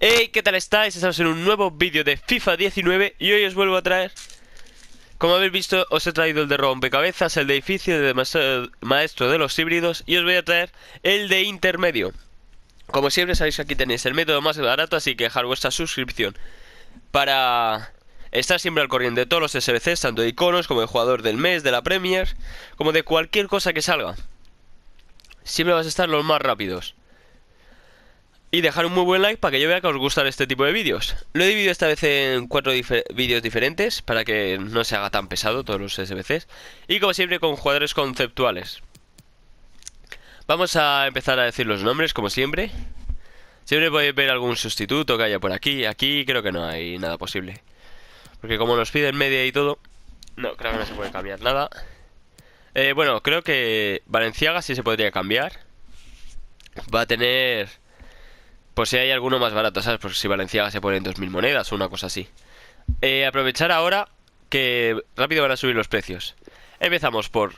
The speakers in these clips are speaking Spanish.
Hey, ¿qué tal estáis? Estamos en un nuevo vídeo de FIFA 19 y hoy os vuelvo a traer. Como habéis visto, os he traído el de rompecabezas, el de edificio, el de maestro de los híbridos y os voy a traer el de intermedio. Como siempre sabéis que aquí tenéis el método más barato, así que dejar vuestra suscripción para estar siempre al corriente de todos los SBCs, tanto de iconos como de jugador del mes, de la Premier, como de cualquier cosa que salga. Siempre vas a estar los más rápidos. Y dejar un muy buen like para que yo vea que os gustan este tipo de vídeos. Lo he dividido esta vez en 4 vídeos diferentes para que no se haga tan pesado todos los SBCs. Y como siempre con jugadores conceptuales. Vamos a empezar a decir los nombres como siempre. Siempre podéis ver algún sustituto que haya por aquí. Aquí creo que no hay nada posible. Porque como nos piden media y todo, no, creo que no se puede cambiar nada. Bueno, creo que Valenciaga sí se podría cambiar. Va a tener... Por si hay alguno más barato, ¿sabes? Por si Valenciaga se pone en 2000 monedas o una cosa así. Aprovechar ahora que rápido van a subir los precios. Empezamos por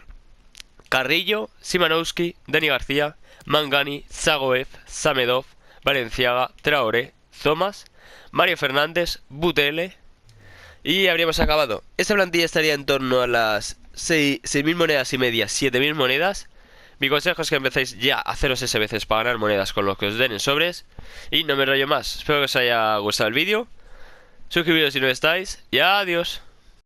Carrillo, Simanowski, Dani García, Mangani, Zagoev, Samedov, Valenciaga, Traoré, Thomas, Mario Fernández, Butele. Y habríamos acabado. Esta plantilla estaría en torno a las 6.000 monedas y media, 7.000 monedas. Mi consejo es que empecéis ya a haceros ese veces para ganar monedas con lo que os den en sobres. Y no me enrollo más. Espero que os haya gustado el vídeo. Suscribiros si no estáis. Y adiós.